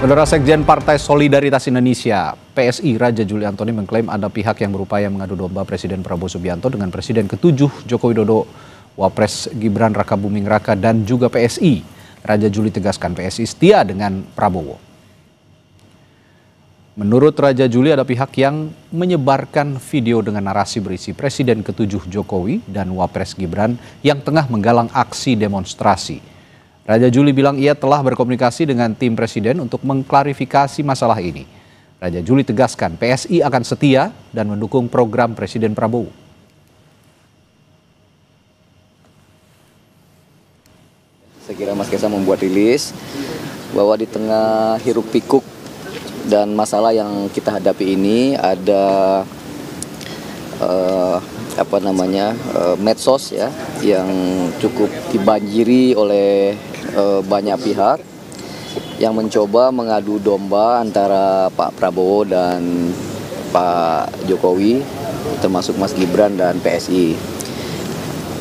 Saudara Sekjen Partai Solidaritas Indonesia, PSI, Raja Juli Antoni mengklaim ada pihak yang berupaya mengadu domba Presiden Prabowo Subianto dengan Presiden ke-7 Joko Widodo, Wapres Gibran Rakabuming Raka, dan juga PSI. Raja Juli tegaskan PSI setia dengan Prabowo. Menurut Raja Juli ada pihak yang menyebarkan video dengan narasi berisi Presiden ke-7 Jokowi dan Wapres Gibran yang tengah menggalang aksi demonstrasi. Raja Juli bilang ia telah berkomunikasi dengan tim Presiden untuk mengklarifikasi masalah ini. Raja Juli tegaskan PSI akan setia dan mendukung program Presiden Prabowo. Saya kira Mas Kaisang membuat rilis bahwa di tengah hiruk pikuk dan masalah yang kita hadapi ini ada medsos ya yang cukup dibanjiri oleh banyak pihak yang mencoba mengadu domba antara Pak Prabowo dan Pak Jokowi, termasuk Mas Gibran dan PSI.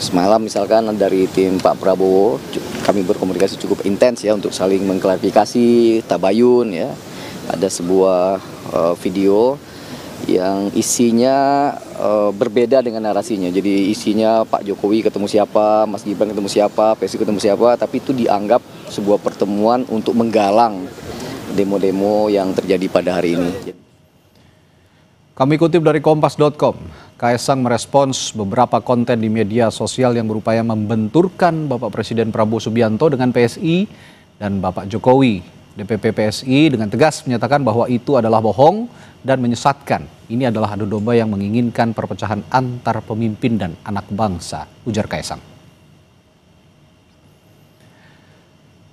Semalam misalkan dari tim Pak Prabowo kami berkomunikasi cukup intens ya untuk saling mengklarifikasi tabayun ya. Ada sebuah video yang isinya berbeda dengan narasinya. Jadi isinya Pak Jokowi ketemu siapa, Mas Gibran ketemu siapa, PSI ketemu siapa, tapi itu dianggap sebuah pertemuan untuk menggalang demo-demo yang terjadi pada hari ini. Kami kutip dari Kompas.com, Kaisang merespons beberapa konten di media sosial yang berupaya membenturkan Bapak Presiden Prabowo Subianto dengan PSI dan Bapak Jokowi. DPP PSI dengan tegas menyatakan bahwa itu adalah bohong dan menyesatkan. Ini adalah adu domba yang menginginkan perpecahan antar pemimpin dan anak bangsa, ujar Kaisang.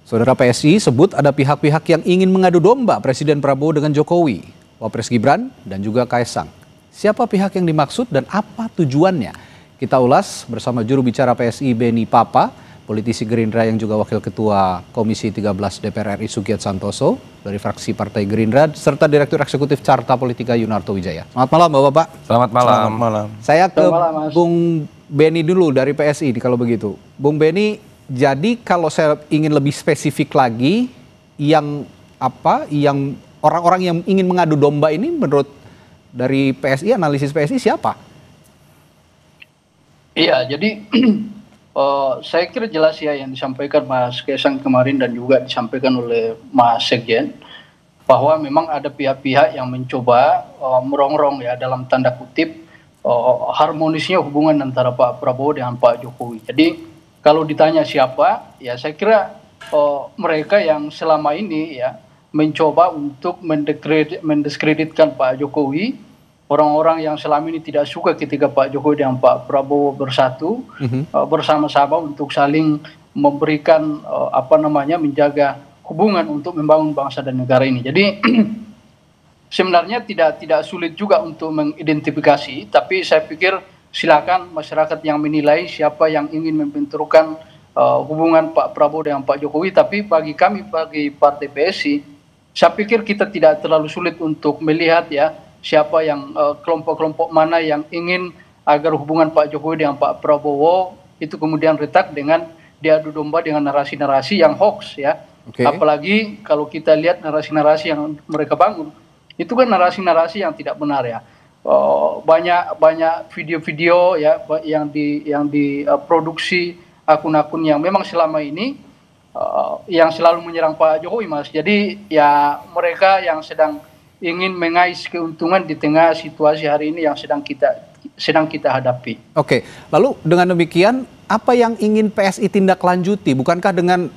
Saudara PSI sebut ada pihak-pihak yang ingin mengadu domba Presiden Prabowo dengan Jokowi, Wapres Gibran, dan juga Kaisang. Siapa pihak yang dimaksud dan apa tujuannya? Kita ulas bersama juru bicara PSI Beni Papa, politisi Gerindra yang juga Wakil Ketua Komisi 13 DPR RI Sugiat Santoso dari fraksi Partai Gerindra, serta Direktur Eksekutif Carta Politika Yunarto Wijaya. Selamat malam Bapak-Bapak. Selamat malam. Selamat malam. Saya ke Bung Beni dulu dari PSI kalau begitu. Bung Beni, jadi kalau saya ingin lebih spesifik lagi, yang orang-orang yang ingin mengadu domba ini menurut dari PSI, analisis PSI siapa? Iya, jadi saya kira jelas ya yang disampaikan Mas Kaisang kemarin dan juga disampaikan oleh Mas Sekjen, bahwa memang ada pihak-pihak yang mencoba merongrong ya dalam tanda kutip harmonisnya hubungan antara Pak Prabowo dengan Pak Jokowi. Jadi kalau ditanya siapa, ya saya kira mereka yang selama ini ya mencoba untuk mendiskreditkan Pak Jokowi. Orang-orang yang selama ini tidak suka ketika Pak Jokowi dan Pak Prabowo bersatu bersama-sama untuk saling memberikan menjaga hubungan untuk membangun bangsa dan negara ini. Jadi sebenarnya tidak sulit juga untuk mengidentifikasi, tapi saya pikir silakan masyarakat yang menilai siapa yang ingin membenturkan hubungan Pak Prabowo dengan Pak Jokowi. Tapi bagi kami, bagi Partai PSI, saya pikir kita tidak terlalu sulit untuk melihat ya siapa yang kelompok-kelompok mana yang ingin agar hubungan Pak Jokowi dengan Pak Prabowo itu kemudian retak dengan diadu domba dengan narasi-narasi yang hoax ya. Okay. Apalagi kalau kita lihat narasi-narasi yang mereka bangun, itu kan narasi-narasi yang tidak benar ya. Banyak video-video ya yang diproduksi akun-akun yang memang selama ini yang selalu menyerang Pak Jokowi, Mas. Jadi ya mereka yang sedang ingin mengais keuntungan di tengah situasi hari ini yang sedang kita hadapi. Oke, lalu dengan demikian apa yang ingin PSI tindak lanjuti? Bukankah dengan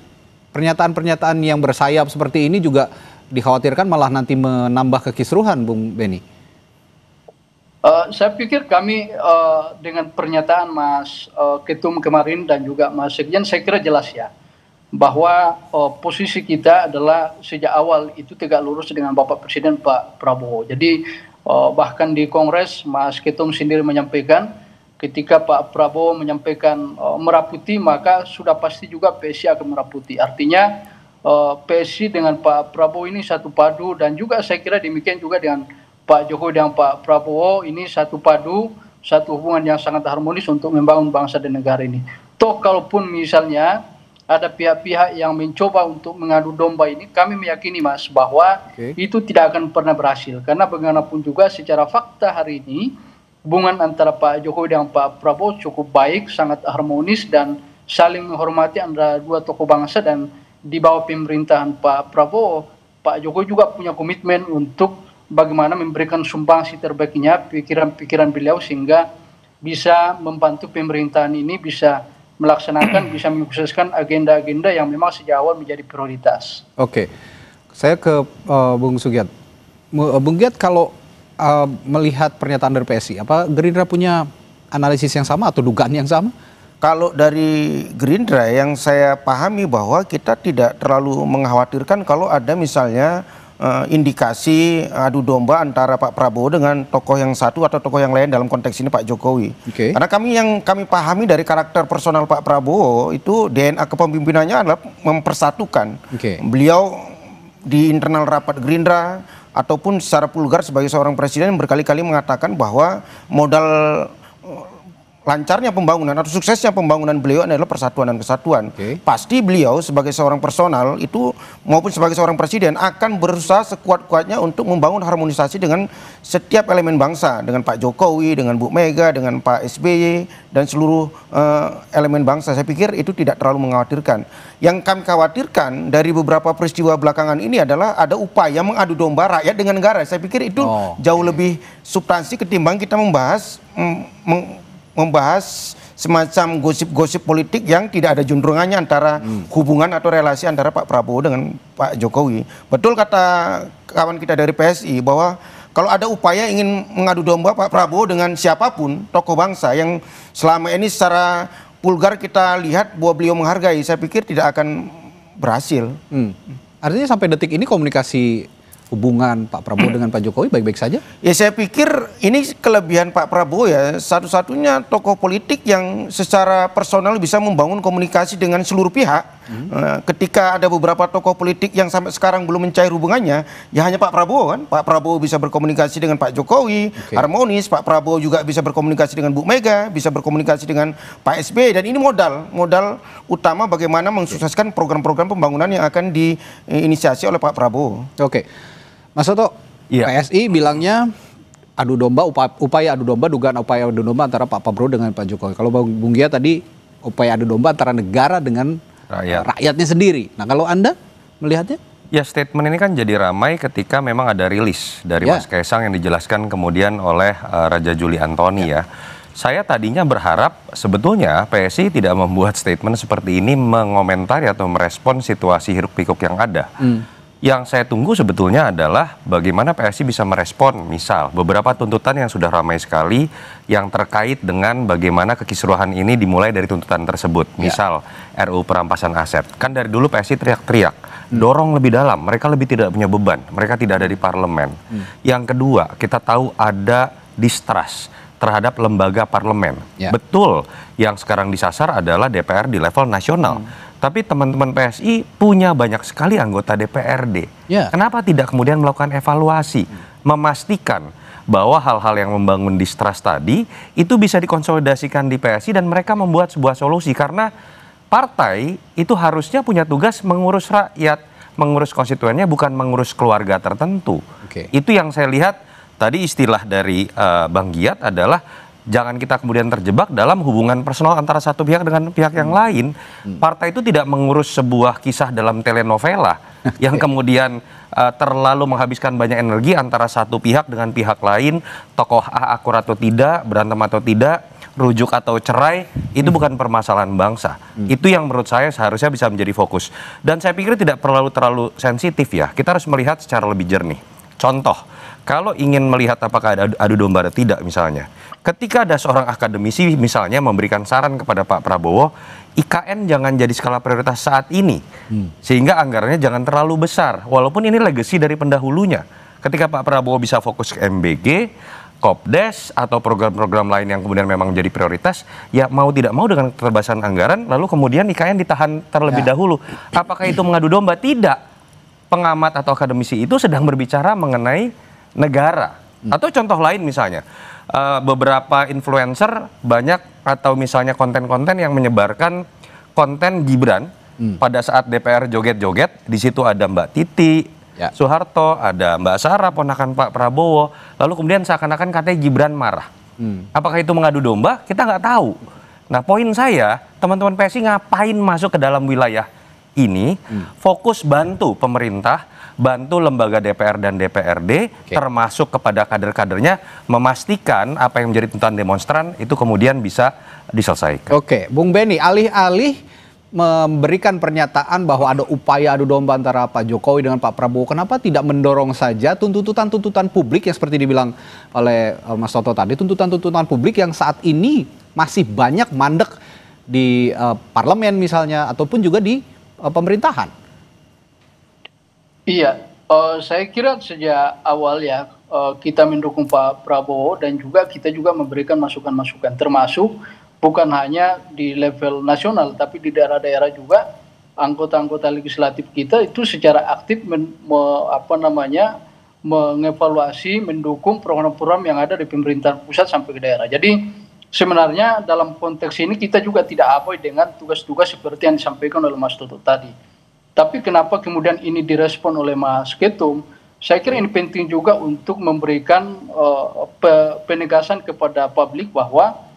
pernyataan-pernyataan yang bersayap seperti ini juga dikhawatirkan malah nanti menambah kekisruhan, Bung Beni? Saya pikir kami dengan pernyataan Mas Ketum kemarin dan juga Mas Sekjen, saya kira jelas ya bahwa posisi kita adalah sejak awal itu tegak lurus dengan Bapak Presiden Pak Prabowo. Jadi bahkan di Kongres Mas Ketum sendiri menyampaikan ketika Pak Prabowo menyampaikan meraputi, maka sudah pasti juga PSI akan meraputi. Artinya PSI dengan Pak Prabowo ini satu padu, dan juga saya kira demikian juga dengan Pak Jokowi dan Pak Prabowo ini satu padu, satu hubungan yang sangat harmonis untuk membangun bangsa dan negara ini. Toh kalaupun misalnya ada pihak-pihak yang mencoba untuk mengadu domba ini, kami meyakini Mas bahwa itu tidak akan pernah berhasil. Karena bagaimanapun juga secara fakta hari ini, hubungan antara Pak Jokowi dan Pak Prabowo cukup baik, sangat harmonis dan saling menghormati antara dua tokoh bangsa, dan di bawah pemerintahan Pak Prabowo, Pak Jokowi juga punya komitmen untuk bagaimana memberikan sumbangsi terbaiknya pikiran-pikiran beliau sehingga bisa membantu pemerintahan ini bisa melaksanakan, bisa mensukseskan agenda-agenda yang memang sejak awal menjadi prioritas. Oke, saya ke Bung Sugiat. Bung Giat, kalau melihat pernyataan dari PSI, apa Gerindra punya analisis yang sama atau dugaan yang sama? Kalau dari Gerindra yang saya pahami bahwa kita tidak terlalu mengkhawatirkan kalau ada misalnya indikasi adu domba antara Pak Prabowo dengan tokoh yang satu atau tokoh yang lain, dalam konteks ini Pak Jokowi. Karena kami pahami dari karakter personal Pak Prabowo itu DNA kepemimpinannya adalah mempersatukan. Beliau di internal rapat Gerindra ataupun secara vulgar sebagai seorang presiden berkali-kali mengatakan bahwa modal lancarnya pembangunan atau suksesnya pembangunan beliau adalah persatuan dan kesatuan. Pasti beliau sebagai seorang personal itu maupun sebagai seorang presiden akan berusaha sekuat-kuatnya untuk membangun harmonisasi dengan setiap elemen bangsa, dengan Pak Jokowi, dengan Bu Mega, dengan Pak SBY dan seluruh elemen bangsa. Saya pikir itu tidak terlalu mengkhawatirkan. Yang kami khawatirkan dari beberapa peristiwa belakangan ini adalah ada upaya mengadu domba rakyat dengan negara. Saya pikir itu jauh lebih substansi ketimbang kita membahas semacam gosip-gosip politik yang tidak ada juntrungannya antara hubungan atau relasi antara Pak Prabowo dengan Pak Jokowi. Betul kata kawan kita dari PSI bahwa kalau ada upaya ingin mengadu domba Pak Prabowo dengan siapapun tokoh bangsa yang selama ini secara vulgar kita lihat bahwa beliau menghargai, saya pikir tidak akan berhasil. Artinya sampai detik ini komunikasi hubungan Pak Prabowo dengan Pak Jokowi baik-baik saja? Ya, saya pikir ini kelebihan Pak Prabowo ya, satu-satunya tokoh politik yang secara personal bisa membangun komunikasi dengan seluruh pihak. Ketika ada beberapa tokoh politik yang sampai sekarang belum mencair hubungannya, ya hanya Pak Prabowo kan. Pak Prabowo bisa berkomunikasi dengan Pak Jokowi, harmonis. Pak Prabowo juga bisa berkomunikasi dengan Bu Mega, bisa berkomunikasi dengan Pak SBY, dan ini modal utama bagaimana mensukseskan program-program pembangunan yang akan diinisiasi oleh Pak Prabowo. Mas Soto, PSI bilangnya adu domba, upaya adu domba, dugaan upaya adu domba antara Pak Prabowo dengan Pak Jokowi. Kalau Bung Giat tadi upaya adu domba antara negara dengan rakyatnya sendiri. Nah, kalau Anda melihatnya? Ya, statement ini kan jadi ramai ketika memang ada rilis dari Mas Kaisang yang dijelaskan kemudian oleh Raja Juli Antoni ya. Saya tadinya berharap sebetulnya PSI tidak membuat statement seperti ini mengomentari atau merespon situasi hiruk-pikuk yang ada. Yang saya tunggu sebetulnya adalah bagaimana PSI bisa merespon misal beberapa tuntutan yang sudah ramai sekali yang terkait dengan bagaimana kekisruhan ini dimulai dari tuntutan tersebut. Misal RUU perampasan aset. Kan dari dulu PSI teriak-teriak, dorong lebih dalam, mereka lebih tidak punya beban, mereka tidak ada di parlemen. Yang kedua, kita tahu ada distrust terhadap lembaga parlemen. Betul, yang sekarang disasar adalah DPR di level nasional. Tapi teman-teman PSI punya banyak sekali anggota DPRD. Kenapa tidak kemudian melakukan evaluasi, memastikan bahwa hal-hal yang membangun distrust tadi itu bisa dikonsolidasikan di PSI dan mereka membuat sebuah solusi, karena partai itu harusnya punya tugas mengurus rakyat, mengurus konstituennya, bukan mengurus keluarga tertentu. Itu yang saya lihat tadi istilah dari Bang Giat adalah jangan kita kemudian terjebak dalam hubungan personal antara satu pihak dengan pihak yang lain. Partai itu tidak mengurus sebuah kisah dalam telenovela yang kemudian terlalu menghabiskan banyak energi antara satu pihak dengan pihak lain. Tokoh A akur atau tidak, berantem atau tidak, rujuk atau cerai, itu bukan permasalahan bangsa. Itu yang menurut saya seharusnya bisa menjadi fokus. Dan saya pikir tidak terlalu sensitif ya. Kita harus melihat secara lebih jernih. Contoh, kalau ingin melihat apakah ada adu domba atau tidak misalnya, ketika ada seorang akademisi misalnya memberikan saran kepada Pak Prabowo, IKN jangan jadi skala prioritas saat ini, sehingga anggarannya jangan terlalu besar, walaupun ini legacy dari pendahulunya. Ketika Pak Prabowo bisa fokus ke MBG, Kopdes, atau program-program lain yang kemudian memang menjadi prioritas, ya mau tidak mau dengan keterbatasan anggaran, lalu kemudian IKN ditahan terlebih dahulu. Apakah itu mengadu domba? Tidak. Pengamat atau akademisi itu sedang berbicara mengenai negara. Atau contoh lain misalnya, beberapa influencer banyak atau misalnya konten-konten yang menyebarkan konten Gibran Pada saat DPR joget-joget, di situ ada Mbak Titi, Soeharto, ada Mbak Sarah, ponakan Pak Prabowo, lalu kemudian seakan-akan katanya Gibran marah. Apakah itu mengadu domba? Kita nggak tahu. Nah, poin saya, teman-teman PSI ngapain masuk ke dalam wilayah ini? Fokus bantu pemerintah, bantu lembaga DPR dan DPRD, termasuk kepada kader-kadernya, memastikan apa yang menjadi tuntutan demonstran itu kemudian bisa diselesaikan. Oke, Bung Benny, alih-alih memberikan pernyataan bahwa ada upaya adu domba antara Pak Jokowi dengan Pak Prabowo, kenapa tidak mendorong saja tuntutan-tuntutan publik yang seperti dibilang oleh Mas Toto tadi, tuntutan-tuntutan publik yang saat ini masih banyak mandek di parlemen misalnya, ataupun juga di pemerintahan? Iya, saya kira sejak awal ya kita mendukung Pak Prabowo dan juga kita juga memberikan masukan-masukan, termasuk bukan hanya di level nasional, tapi di daerah-daerah juga anggota-anggota legislatif kita itu secara aktif mengevaluasi, mendukung program-program yang ada di pemerintahan pusat sampai ke daerah. Jadi sebenarnya dalam konteks ini kita juga tidak abai dengan tugas-tugas seperti yang disampaikan oleh Mas Toto tadi. Tapi kenapa kemudian ini direspon oleh Mas Ketum? Saya kira ini penting juga untuk memberikan penegasan kepada publik bahwa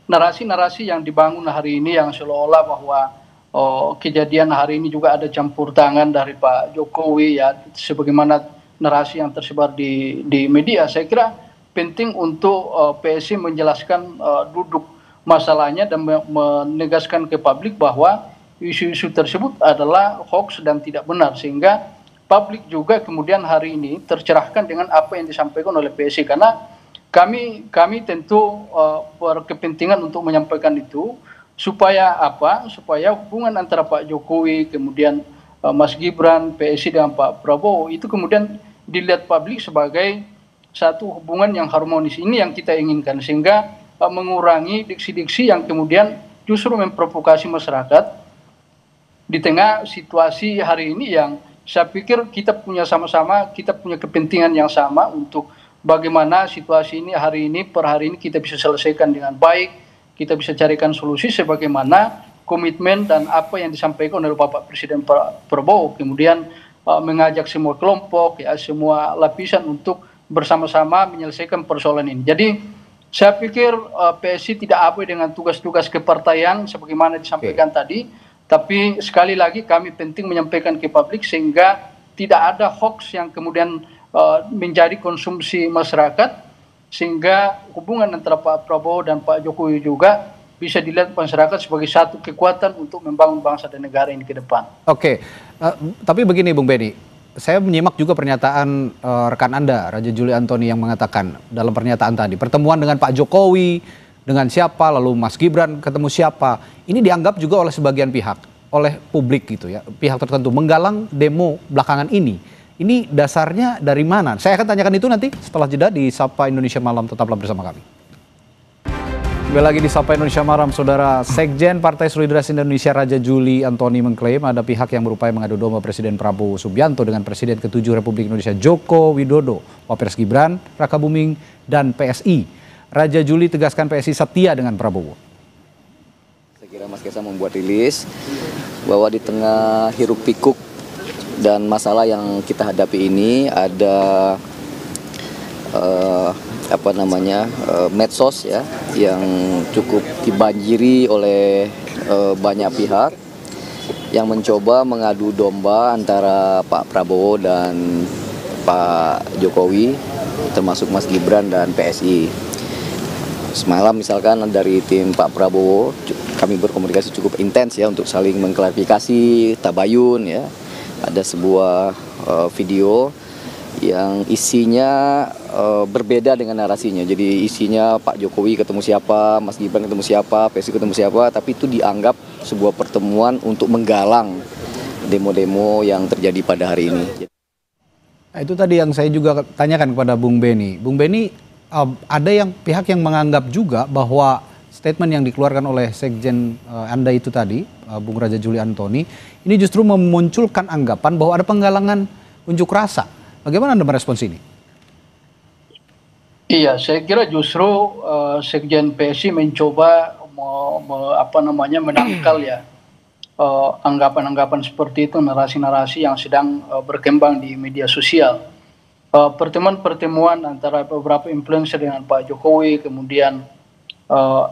narasi-narasi yang dibangun hari ini yang seolah-olah bahwa kejadian hari ini juga ada campur tangan dari Pak Jokowi ya, sebagaimana narasi yang tersebar di media, saya kira penting untuk PSI menjelaskan duduk masalahnya dan menegaskan ke publik bahwa isu-isu tersebut adalah hoax dan tidak benar, sehingga publik juga kemudian hari ini tercerahkan dengan apa yang disampaikan oleh PSI, karena kami tentu berkepentingan untuk menyampaikan itu supaya hubungan antara Pak Jokowi kemudian Mas Gibran, PSI dengan Pak Prabowo itu kemudian dilihat publik sebagai satu hubungan yang harmonis. Ini yang kita inginkan, sehingga mengurangi diksi-diksi yang kemudian justru memprovokasi masyarakat di tengah situasi hari ini yang saya pikir kita punya kepentingan yang sama untuk bagaimana situasi ini per hari ini kita bisa selesaikan dengan baik, kita bisa carikan solusi sebagaimana komitmen dan apa yang disampaikan oleh Bapak Presiden Prabowo, kemudian mengajak semua kelompok, ya, semua lapisan untuk bersama-sama menyelesaikan persoalan ini. Jadi saya pikir PSI tidak abai dengan tugas-tugas kepartaian sebagaimana disampaikan tadi, tapi sekali lagi kami penting menyampaikan ke publik sehingga tidak ada hoax yang kemudian menjadi konsumsi masyarakat, sehingga hubungan antara Pak Prabowo dan Pak Jokowi juga bisa dilihat masyarakat sebagai satu kekuatan untuk membangun bangsa dan negara ini ke depan. Oke, tapi begini Bung Benny, saya menyimak juga pernyataan rekan Anda, Raja Juli Antoni, yang mengatakan dalam pernyataan tadi, pertemuan dengan Pak Jokowi, dengan siapa, lalu Mas Gibran ketemu siapa, ini dianggap juga oleh sebagian pihak, oleh publik gitu ya, pihak tertentu menggalang demo belakangan ini. Ini dasarnya dari mana? Saya akan tanyakan itu nanti setelah jeda di Sapa Indonesia Malam. Tetaplah bersama kami. Kembali lagi di Sapa Indonesia Malam, Saudara. Sekjen Partai Solidaritas Indonesia Raja Juli Antoni mengklaim ada pihak yang berupaya mengadu domba Presiden Prabowo Subianto dengan Presiden ke-7 Republik Indonesia Joko Widodo, Wapres Gibran, Raka Buming, dan PSI. Raja Juli tegaskan PSI setia dengan Prabowo. Saya kira Mas Kaisang membuat rilis bahwa di tengah hiruk pikuk dan masalah yang kita hadapi ini ada medsos ya yang cukup dibanjiri oleh banyak pihak yang mencoba mengadu domba antara Pak Prabowo dan Pak Jokowi, termasuk Mas Gibran dan PSI. Semalam misalkan dari tim Pak Prabowo kami berkomunikasi cukup intens ya untuk saling mengklarifikasi tabayun ya. Ada sebuah video yang isinya berbeda dengan narasinya. Jadi isinya Pak Jokowi ketemu siapa, Mas Gibran ketemu siapa, PSI ketemu siapa, tapi itu dianggap sebuah pertemuan untuk menggalang demo-demo yang terjadi pada hari ini. Nah, itu tadi yang saya juga tanyakan kepada Bung Benny. Bung Benny, ada yang pihak yang menganggap juga bahwa statement yang dikeluarkan oleh Sekjen Anda itu tadi, Bung Raja Juli Antoni, ini justru memunculkan anggapan bahwa ada penggalangan unjuk rasa. Bagaimana Anda merespons ini? Iya, saya kira justru Sekjen PSI mencoba menangkal ya anggapan-anggapan seperti itu, narasi-narasi yang sedang berkembang di media sosial. Pertemuan-pertemuan antara beberapa influencer dengan Pak Jokowi, kemudian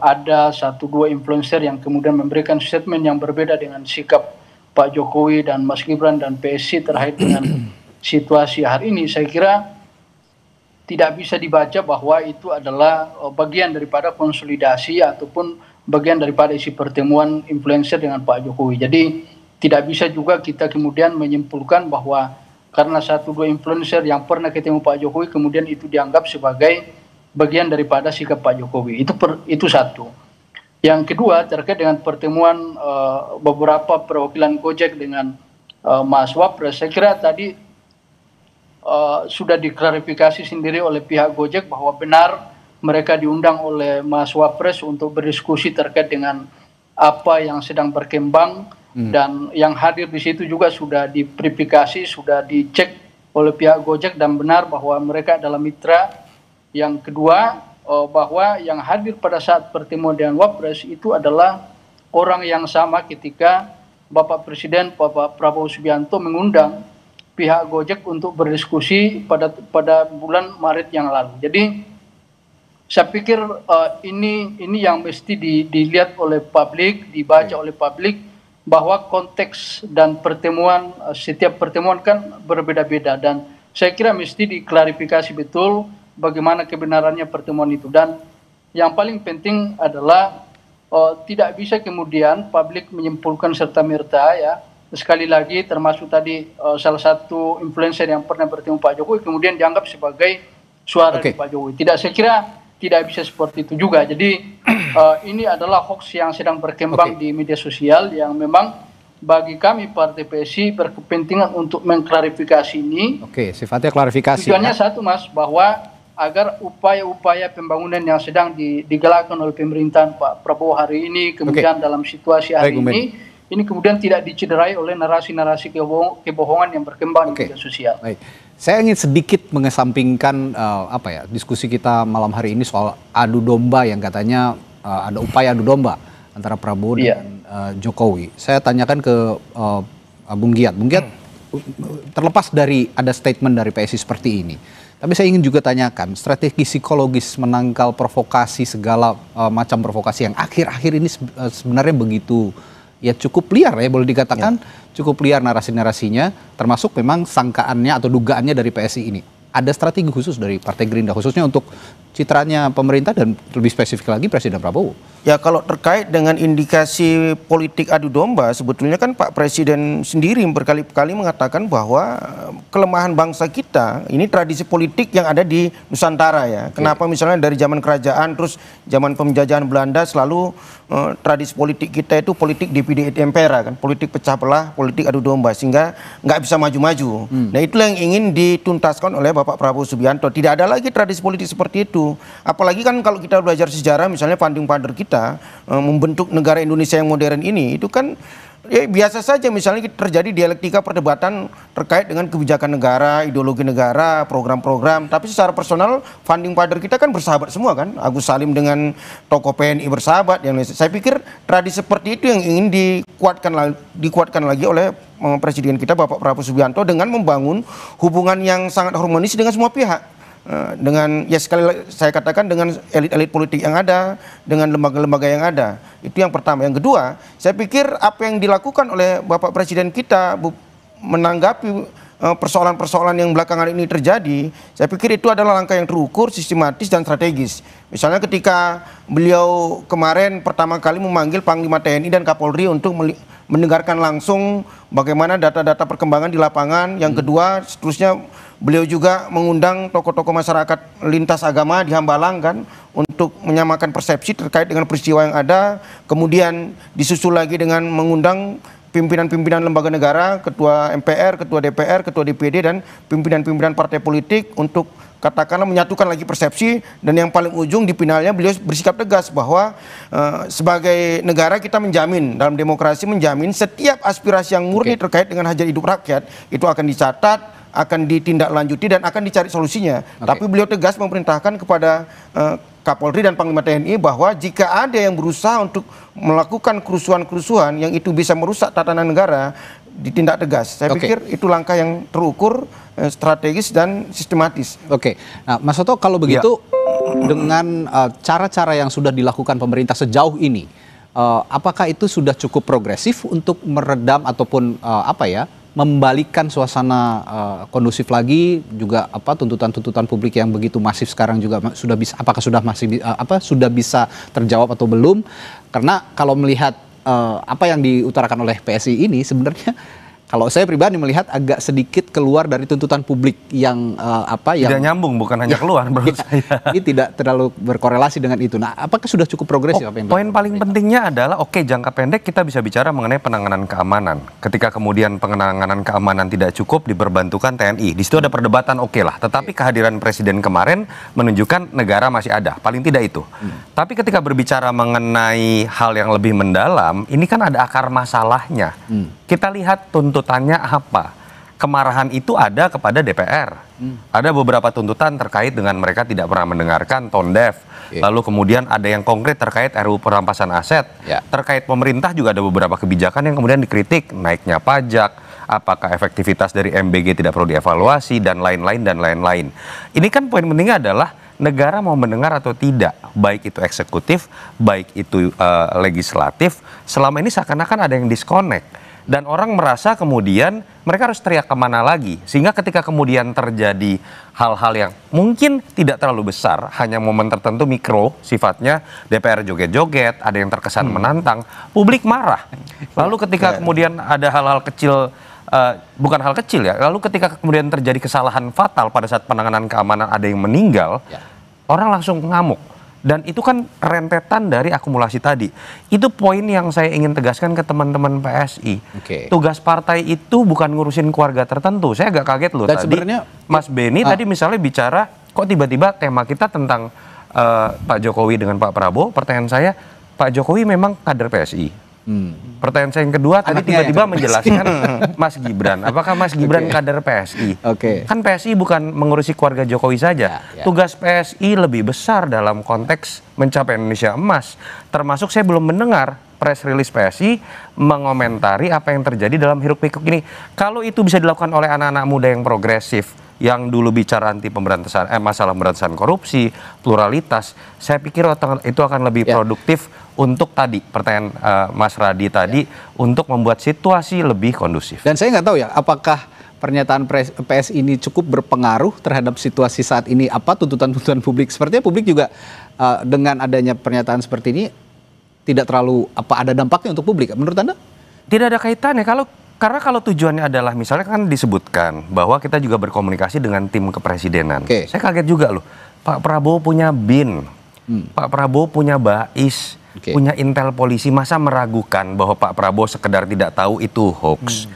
ada 1-2 influencer yang kemudian memberikan statement yang berbeda dengan sikap Pak Jokowi dan Mas Gibran dan PSI terkait dengan situasi hari ini. Saya kira tidak bisa dibaca bahwa itu adalah bagian daripada konsolidasi ataupun bagian daripada isi pertemuan influencer dengan Pak Jokowi. Jadi tidak bisa juga kita kemudian menyimpulkan bahwa karena 1-2 influencer yang pernah ketemu Pak Jokowi kemudian itu dianggap sebagai bagian daripada sikap Pak Jokowi. Itu satu. Yang kedua terkait dengan pertemuan beberapa perwakilan Gojek dengan Mas Wapres, saya kira tadi sudah diklarifikasi sendiri oleh pihak Gojek bahwa benar mereka diundang oleh Mas Wapres untuk berdiskusi terkait dengan apa yang sedang berkembang dan yang hadir di situ juga sudah diverifikasi, sudah dicek oleh pihak Gojek dan benar bahwa mereka adalah mitra. Yang kedua, bahwa yang hadir pada saat pertemuan dengan Wapres itu adalah orang yang sama ketika Bapak Presiden Bapak Prabowo Subianto mengundang pihak Gojek untuk berdiskusi pada bulan Maret yang lalu. Jadi saya pikir ini yang mesti dilihat oleh publik, dibaca oleh publik, bahwa konteks dan pertemuan, setiap pertemuan kan berbeda-beda, dan saya kira mesti diklarifikasi betul bagaimana kebenarannya pertemuan itu. Dan yang paling penting adalah tidak bisa kemudian publik menyimpulkan serta-merta, ya, sekali lagi termasuk tadi salah satu influencer yang pernah bertemu Pak Jokowi kemudian dianggap sebagai suara dari Pak Jokowi. Saya kira tidak bisa seperti itu juga. Jadi ini adalah hoax yang sedang berkembang di media sosial yang memang bagi kami Partai PSI berkepentingan untuk mengklarifikasi ini. Sifatnya klarifikasi. Tujuannya satu, Mas, bahwa agar upaya-upaya pembangunan yang sedang digalakkan oleh pemerintahan Pak Prabowo hari ini, kemudian dalam situasi hari ini kemudian tidak dicederai oleh narasi-narasi kebohongan yang berkembang di media sosial. Saya ingin sedikit mengesampingkan diskusi kita malam hari ini soal adu domba yang katanya ada upaya adu domba antara Prabowo dan Jokowi. Saya tanyakan ke Bung Giat. Bung Giat, terlepas dari ada statement dari PSI seperti ini, tapi saya ingin juga tanyakan strategi psikologis menangkal provokasi, segala macam provokasi yang akhir-akhir ini sebenarnya begitu cukup liar, ya boleh dikatakan cukup liar narasi-narasinya, termasuk memang sangkaannya atau dugaannya dari PSI ini. Ada strategi khusus dari Partai Gerindra khususnya untuk citranya pemerintah dan lebih spesifik lagi Presiden Prabowo? Ya, kalau terkait dengan indikasi politik adu domba, sebetulnya kan Pak Presiden sendiri berkali-kali mengatakan bahwa kelemahan bangsa kita ini tradisi politik yang ada di Nusantara, ya. Kenapa misalnya dari zaman kerajaan terus zaman penjajahan Belanda selalu tradisi politik kita itu politik divide et impera, kan, politik pecah belah, politik adu domba, sehingga nggak bisa maju-maju. Nah, itulah yang ingin dituntaskan oleh Bapak Prabowo Subianto. Tidak ada lagi tradisi politik seperti itu. Apalagi kan kalau kita belajar sejarah, misalnya founding father kita membentuk negara Indonesia yang modern ini, itu kan biasa saja misalnya terjadi dialektika perdebatan terkait dengan kebijakan negara, ideologi negara, program-program, tapi secara personal founding father kita kan bersahabat semua, kan. Agus Salim dengan tokoh PNI bersahabat, yang lain. Saya pikir tradisi seperti itu yang ingin dikuatkan lagi oleh Presiden kita Bapak Prabowo Subianto dengan membangun hubungan yang sangat harmonis dengan semua pihak. Dengan, ya sekali saya katakan, dengan elit-elit politik yang ada, dengan lembaga-lembaga yang ada. Itu yang pertama. Yang kedua, saya pikir apa yang dilakukan oleh Bapak Presiden kita menanggapi persoalan-persoalan yang belakangan ini terjadi, saya pikir itu adalah langkah yang terukur, sistematis, dan strategis. Misalnya ketika beliau kemarin pertama kali memanggil Panglima TNI dan Kapolri untuk mendengarkan langsung bagaimana data-data perkembangan di lapangan. Yang kedua, seterusnya beliau juga mengundang tokoh-tokoh masyarakat lintas agama di Hambalang, kan, untuk menyamakan persepsi terkait dengan peristiwa yang ada. Kemudian disusul lagi dengan mengundang pimpinan-pimpinan lembaga negara, ketua MPR, ketua DPR, ketua DPD, dan pimpinan-pimpinan partai politik untuk katakanlah menyatukan lagi persepsi. Dan yang paling ujung di finalnya beliau bersikap tegas bahwa sebagai negara kita menjamin, dalam demokrasi menjamin setiap aspirasi yang murni terkait dengan hajat hidup rakyat itu akan dicatat, akan ditindaklanjuti, dan akan dicari solusinya. Tapi beliau tegas memerintahkan kepada Kapolri dan Panglima TNI bahwa jika ada yang berusaha untuk melakukan kerusuhan-kerusuhan yang itu bisa merusak tatanan negara, ditindak tegas. Saya pikir itu langkah yang terukur, strategis dan sistematis. Oke, nah Mas Toto kalau begitu dengan cara-cara yang sudah dilakukan pemerintah sejauh ini, apakah itu sudah cukup progresif untuk meredam ataupun membalikan suasana kondusif lagi, juga tuntutan-tuntutan publik yang begitu masif sekarang juga sudah bisa, apakah sudah sudah bisa terjawab atau belum? Karena kalau melihat apa yang diutarakan oleh PSI ini sebenarnya, kalau saya pribadi melihat agak sedikit keluar dari tuntutan publik yang tidak nyambung, bukan hanya keluar menurut saya. Ini tidak terlalu berkorelasi dengan itu. Nah, apakah sudah cukup progresif? Poin paling pentingnya adalah jangka pendek kita bisa bicara mengenai penanganan keamanan. Ketika kemudian penanganan keamanan tidak cukup, diperbantukan TNI. Di situ ada perdebatan lah. Tetapi kehadiran Presiden kemarin menunjukkan negara masih ada. Paling tidak itu. Tapi ketika berbicara mengenai hal yang lebih mendalam, ini kan ada akar masalahnya. Kita lihat tuntutannya apa. Kemarahan itu ada kepada DPR. Ada beberapa tuntutan terkait dengan mereka tidak pernah mendengarkan, tone deaf. Lalu kemudian ada yang konkret terkait RUU perampasan aset. Terkait pemerintah juga ada beberapa kebijakan yang kemudian dikritik. Naiknya pajak, apakah efektivitas dari MBG tidak perlu dievaluasi, dan lain-lain dan lain-lain. Ini kan poin pentingnya adalah negara mau mendengar atau tidak, baik itu eksekutif, baik itu legislatif. Selama ini seakan-akan ada yang disconnect. Dan orang merasa kemudian mereka harus teriak kemana lagi. Sehingga ketika kemudian terjadi hal-hal yang mungkin tidak terlalu besar, hanya momen tertentu mikro sifatnya, DPR joget-joget, ada yang terkesan menantang, publik marah. Lalu ketika kemudian ada hal-hal kecil, bukan hal kecil ya, lalu ketika kemudian terjadi kesalahan fatal pada saat penanganan keamanan ada yang meninggal, orang langsung ngamuk. Dan itu kan rentetan dari akumulasi tadi. Itu poin yang saya ingin tegaskan ke teman-teman PSI. Tugas partai itu bukan ngurusin keluarga tertentu. Saya agak kaget loh tadi. Mas Beni tadi misalnya bicara, kok tiba-tiba tema kita tentang Pak Jokowi dengan Pak Prabowo. Pertanyaan saya, Pak Jokowi memang kader PSI. Pertanyaan saya yang kedua, tadi tiba-tiba menjelaskan Mas Gibran. Apakah Mas Gibran kader PSI? Kan PSI bukan mengurusi keluarga Jokowi saja. Tugas PSI lebih besar dalam konteks mencapai Indonesia emas. Termasuk saya belum mendengar press release PSI mengomentari apa yang terjadi dalam hiruk-pikuk ini. Kalau itu bisa dilakukan oleh anak-anak muda yang progresif, yang dulu bicara anti pemberantasan masalah pemberantasan korupsi, pluralitas, saya pikir itu akan lebih produktif untuk tadi pertanyaan Mas Radi tadi, untuk membuat situasi lebih kondusif. Dan saya nggak tahu ya, apakah pernyataan PSI ini cukup berpengaruh terhadap situasi saat ini, tuntutan-tuntutan publik. Sepertinya publik juga dengan adanya pernyataan seperti ini tidak terlalu ada dampaknya untuk publik. Menurut Anda? Tidak ada kaitannya. Karena kalau tujuannya adalah misalnya kan disebutkan bahwa kita juga berkomunikasi dengan tim kepresidenan. Saya kaget juga loh. Pak Prabowo punya BIN, Pak Prabowo punya BAIS, punya intel polisi. Masa meragukan bahwa Pak Prabowo sekedar tidak tahu itu hoax?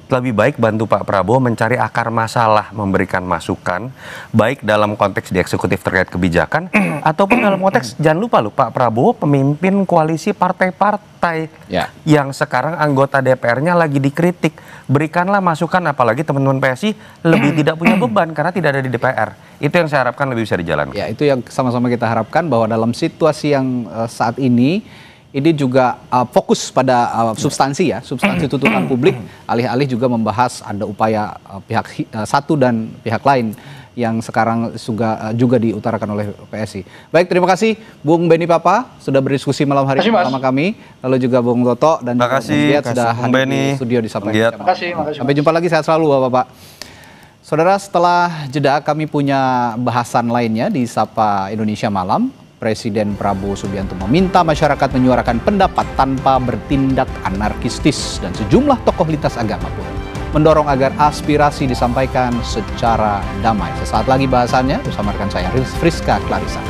Lebih baik bantu Pak Prabowo mencari akar masalah, memberikan masukan, baik dalam konteks di eksekutif terkait kebijakan, ataupun dalam konteks, jangan lupa loh, Pak Prabowo pemimpin koalisi partai-partai yang sekarang anggota DPR-nya lagi dikritik. Berikanlah masukan, apalagi teman-teman PSI lebih tidak punya beban karena tidak ada di DPR. Itu yang saya harapkan lebih bisa dijalankan. Ya, itu yang sama-sama kita harapkan, bahwa dalam situasi yang saat ini juga fokus pada substansi tuntutan publik, alih-alih juga membahas ada upaya pihak satu dan pihak lain yang sekarang juga diutarakan oleh PSI. Baik, terima kasih Bung Beni Papa sudah berdiskusi malam hari ini bersama kami, lalu juga Bung Toto dan Bung Giat sudah hadir di studio di Sapa. Terima kasih. Sampai jumpa lagi, sehat selalu Bapak-bapak. Saudara, setelah jeda kami punya bahasan lainnya di Sapa Indonesia Malam. Presiden Prabowo Subianto meminta masyarakat menyuarakan pendapat tanpa bertindak anarkistis, dan sejumlah tokoh lintas agama pun mendorong agar aspirasi disampaikan secara damai. Sesaat lagi bahasannya bersama rekan saya Friska Clarissa.